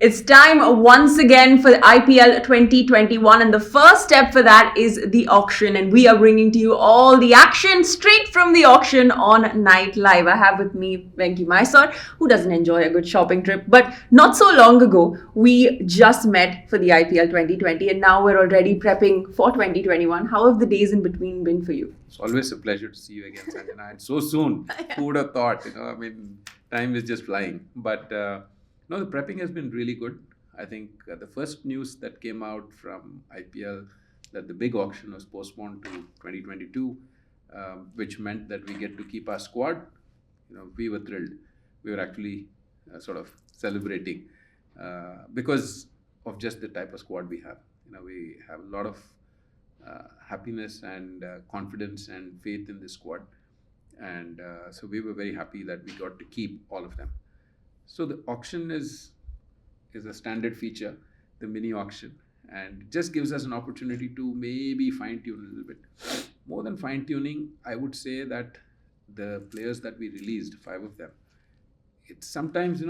It's time once again for the IPL 2021, and the first step for that is the auction. And we are bringing to you all the action straight from the auction on Night Live. I have with me Venki Mysore, who doesn't enjoy a good shopping trip, but not so long ago, we just met for the IPL 2020, and now we're already prepping for 2021. How have the days in between been for you? It's always a pleasure to see you again, Sanjana. And so soon, who would have thought? Time is just flying. But no, the prepping has been really good. I think the first news that came out from IPL that the big auction was postponed to 2022, which meant that we get to keep our squad. We were thrilled. We were actually sort of celebrating because of just the type of squad we have. We have a lot of happiness and confidence and faith in this squad, and so we were very happy that we got to keep all of them. So the auction is a standard feature, the mini auction, and it just gives us an opportunity to maybe fine tune a little bit. More than fine tuning, I would say that the players that we released, 5 of them, it's sometimes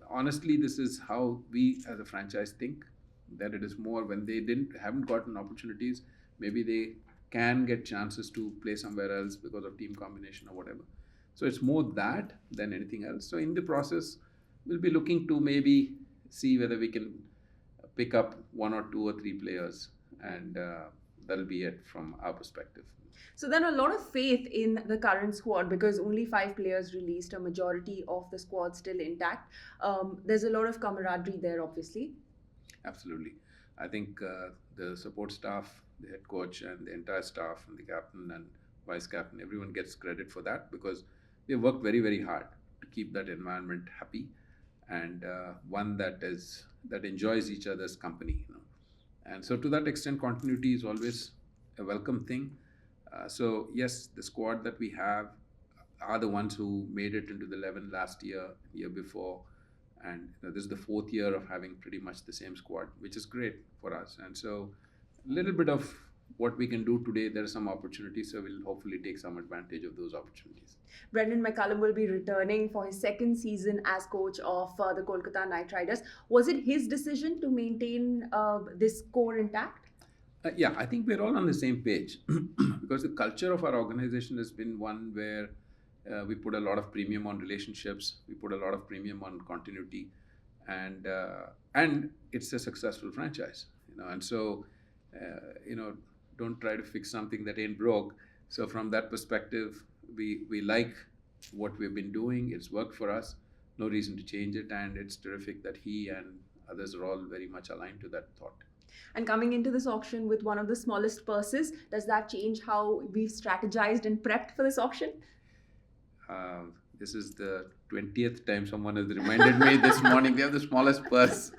honestly, this is how we as a franchise think, that it is more when they haven't gotten opportunities, maybe they can get chances to play somewhere else because of team combination or whatever. So it's more that than anything else. So in the process, we'll be looking to maybe see whether we can pick up 1 or 2 or 3 players, and that'll be it from our perspective. So then a lot of faith in the current squad because only 5 players released, a majority of the squad still intact. There's a lot of camaraderie there, obviously. Absolutely. I think the support staff, the head coach, and the entire staff, and the captain and vice captain, everyone gets credit for that because they worked very, very hard to keep that environment happy and one that enjoys each other's company. And so to that extent, continuity is always a welcome thing. So yes, the squad that we have are the ones who made it into the 11 last year before, and this is the 4th year of having pretty much the same squad, which is great for us. And so a little bit of what we can do today, there are some opportunities, so we'll hopefully take some advantage of those opportunities. Brendan McCullum will be returning for his second season as coach of the Kolkata Knight Riders. Was it his decision to maintain this core intact? Yeah, I think we're all on the same page because the culture of our organization has been one where we put a lot of premium on relationships, we put a lot of premium on continuity, and it's a successful franchise, and so don't try to fix something that ain't broke. So from that perspective, we like what we've been doing. It's worked for us. No reason to change it, and it's terrific that he and others are all very much aligned to that thought. And coming into this auction with one of the smallest purses, does that change how we've strategized and prepped for this auction? This is the 20th time someone has reminded me this morning we have the smallest purse.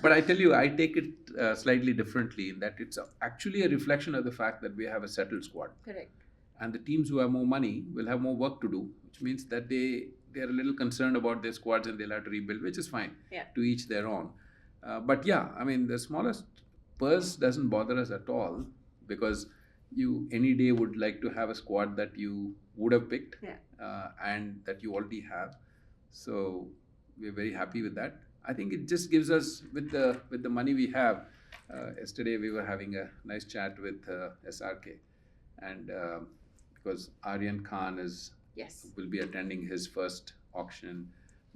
But I tell you, I take it slightly differently in that it's actually a reflection of the fact that we have a settled squad. Correct. And the teams who have more money will have more work to do, which means that they're a little concerned about their squads and they'll have to rebuild, which is fine. Yeah. To each their own. But yeah, the smallest purse doesn't bother us at all because you any day would like to have a squad that you would have picked. Yeah. And that you already have. So we're very happy with that. I think it just gives us with the money we have. Yesterday we were having a nice chat with SRK, and because Aryan Khan will be attending his first auction,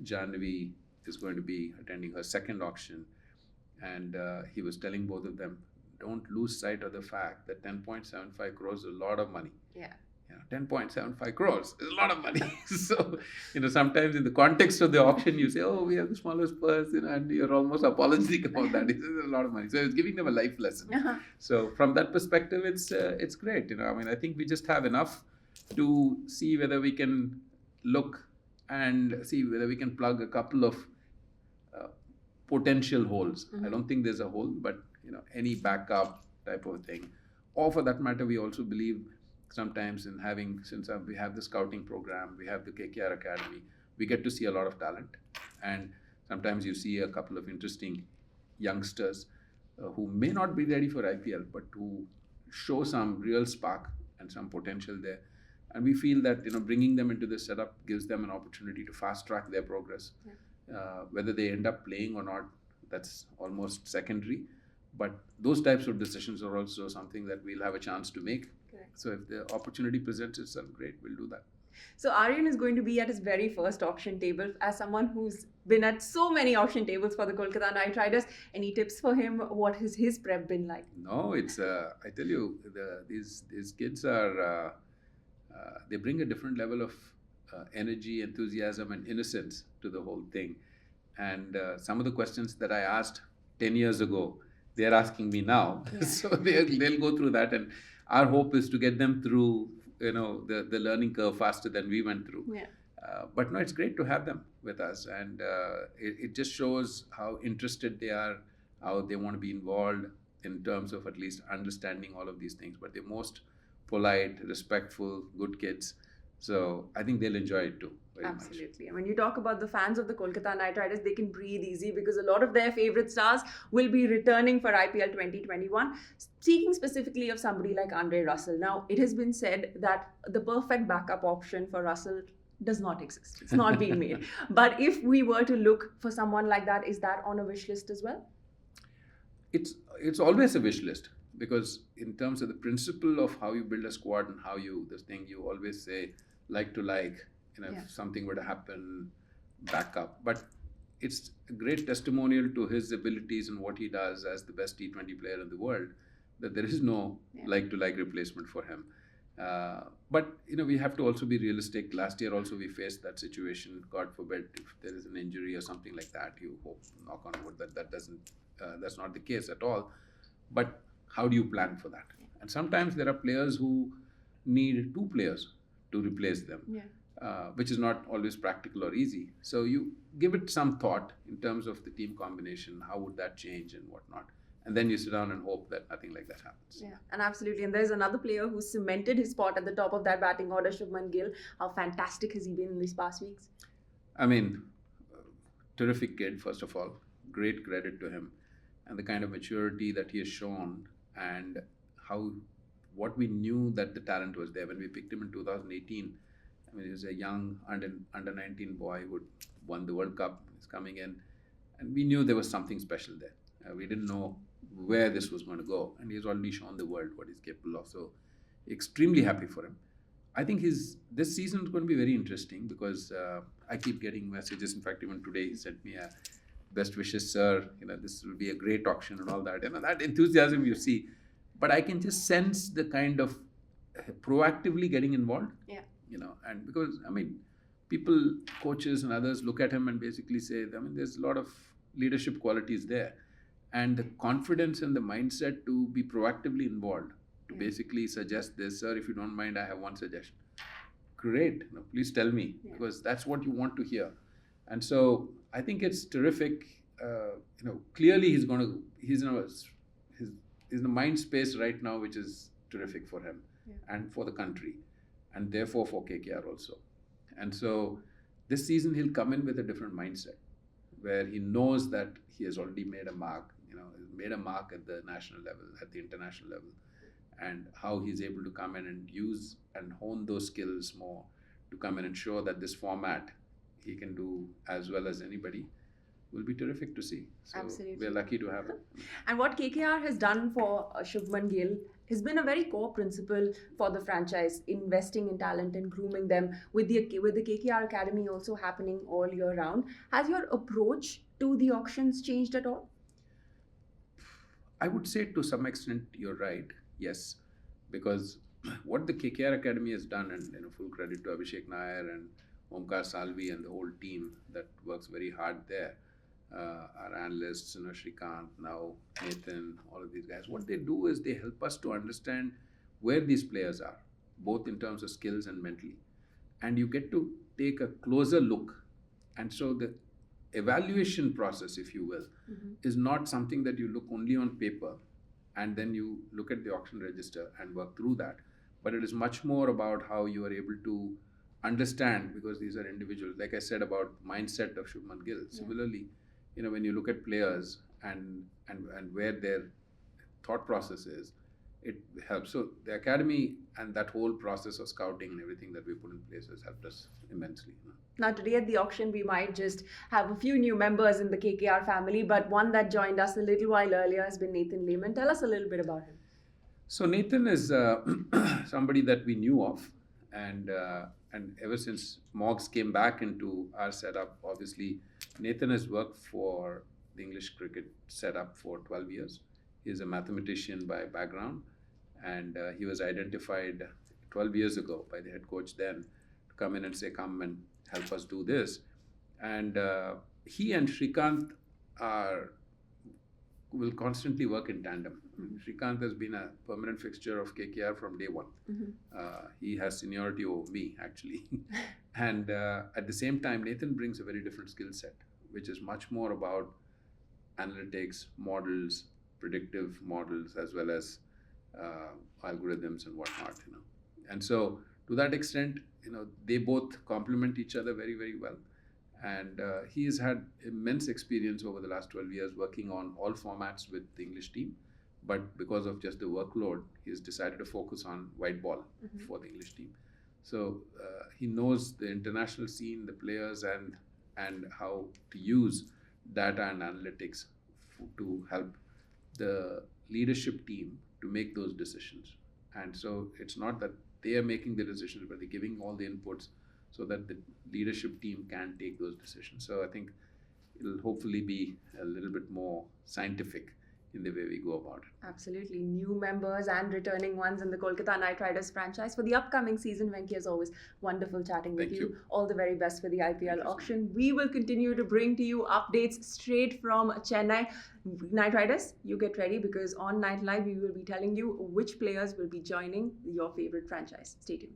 Janvi is going to be attending her second auction, and he was telling both of them, don't lose sight of the fact that 10.75 crores is a lot of money. Yeah. 10.75 crores is a lot of money. So, sometimes in the context of the auction, you say, oh, we have the smallest purse, and you're almost apologetic about that. It's a lot of money. So it's giving them a life lesson. Uh-huh. So from that perspective, it's great. I think we just have enough to see whether we can look and see whether we can plug a couple of potential holes. Mm-hmm. I don't think there's a hole, but any backup type of thing. Or for that matter, we also believe sometimes in having, since we have the scouting program, we have the KKR Academy, we get to see a lot of talent. And sometimes you see a couple of interesting youngsters who may not be ready for IPL, but who show some real spark and some potential there. And we feel that bringing them into this setup gives them an opportunity to fast track their progress. Yeah. Whether they end up playing or not, that's almost secondary. But those types of decisions are also something that we'll have a chance to make. Correct. So if the opportunity presents itself, great, we'll do that. So Aryan is going to be at his very first auction table. As someone who's been at so many auction tables for the Kolkata Knight Riders, any tips for him? What has his prep been like? No, it's I tell you, these kids are they bring a different level of energy, enthusiasm, and innocence to the whole thing. And some of the questions that I asked 10 years ago, they're asking me now. Yeah. So they'll go through that, and our hope is to get them through, the learning curve faster than we went through. Yeah. But no, it's great to have them with us, and it just shows how interested they are, how they want to be involved in terms of at least understanding all of these things. But they're most polite, respectful, good kids. So I think they'll enjoy it too. Very much. Absolutely. And when you talk about the fans of the Kolkata Knight Riders, they can breathe easy because a lot of their favorite stars will be returning for IPL 2021. Speaking specifically of somebody like Andre Russell, now it has been said that the perfect backup option for Russell does not exist. It's not being made. But if we were to look for someone like that, is that on a wish list as well? It's always a wish list, because in terms of the principle of how you build a squad and how you you always say like to like. Yeah. If something were to happen, back up. But it's a great testimonial to his abilities and what he does as the best T20 player in the world, that there is no like-to-like replacement for him. But we have to also be realistic. Last year also we faced that situation. God forbid if there is an injury or something like that, you hope, knock on wood, that doesn't that's not the case at all. But how do you plan for that? And sometimes there are players who need two players to replace them. Yeah. Which is not always practical or easy. So you give it some thought in terms of the team combination, how would that change and whatnot. And then you sit down and hope that nothing like that happens. Yeah, and absolutely. And there's another player who cemented his spot at the top of that batting order, Shubman Gill. How fantastic has he been in these past weeks? I mean, terrific kid, first of all. Great credit to him. And the kind of maturity that he has shown, and what we knew that the talent was there when we picked him in 2018. I mean, he was a young under 19 boy who won the World Cup. He's coming in, and we knew there was something special there. We didn't know where this was going to go, and he's already shown the world what he's capable of. So, extremely happy for him. I think this season is going to be very interesting, because I keep getting messages. In fact, even today he sent me a best wishes, sir. This will be a great auction and all that. That enthusiasm you see, but I can just sense the kind of proactively getting involved. Yeah. And because, people, coaches and others look at him and basically say, there's a lot of leadership qualities there. And the confidence and the mindset to be proactively involved, to basically suggest this, sir, if you don't mind, I have one suggestion. Great, please tell me, because that's what you want to hear. And so I think it's terrific. Clearly he's in a mind space right now, which is terrific for him and for the country. And therefore for KKR also. And so this season he'll come in with a different mindset, where he knows that he has already made a mark, made a mark at the national level, at the international level, and how he's able to come in and use and hone those skills more to come in and show that this format he can do as well as anybody will be terrific to see. So absolutely. We're lucky to have it. And what KKR has done for Shubman Gill has been a very core principle for the franchise, investing in talent and grooming them, with the KKR Academy also happening all year round. Has your approach to the auctions changed at all? I would say to some extent you're right, yes, because what the KKR Academy has done, and full credit to Abhishek Nair and Omkar Salvi and the whole team that works very hard there. Our analysts, Shrikant, now Nathan, all of these guys, what they do is they help us to understand where these players are, both in terms of skills and mentally. And you get to take a closer look. And so the evaluation process, if you will, is not something that you look only on paper and then you look at the auction register and work through that. But it is much more about how you are able to understand, because these are individuals, like I said about mindset of Shubman Gill. Similarly, when you look at players and where their thought process is, it helps. So the academy and that whole process of scouting and everything that we put in place has helped us immensely. Now, today at the auction, we might just have a few new members in the KKR family, but one that joined us a little while earlier has been Nathan Lehman. Tell us a little bit about him. So Nathan is somebody that we knew of, and ever since Moggs came back into our setup, obviously Nathan has worked for the English cricket setup for 12 years. He is a mathematician by background, and he was identified 12 years ago by the head coach then to come in and say, come and help us do this. And he and Srikanth will constantly work in tandem. Srikanth has been a permanent fixture of KKR from day one. He has seniority over me, actually. And at the same time, Nathan brings a very different skill set, which is much more about analytics, models, predictive models, as well as algorithms and whatnot. And so to that extent, they both complement each other very, very well. And he has had immense experience over the last 12 years working on all formats with the English team. But because of just the workload, he has decided to focus on white ball for the English team. So he knows the international scene, the players, and how to use data and analytics to help the leadership team to make those decisions. And so it's not that they are making the decisions, but they're giving all the inputs so that the leadership team can take those decisions. So I think it'll hopefully be a little bit more scientific in the way we go about it. Absolutely. New members and returning ones in the Kolkata Knight Riders franchise for the upcoming season. Venki, as always, wonderful chatting with you. All the very best for the IPL auction. We will continue to bring to you updates straight from Chennai. Knight Riders, you get ready, because on Night Live, we will be telling you which players will be joining your favorite franchise. Stay tuned.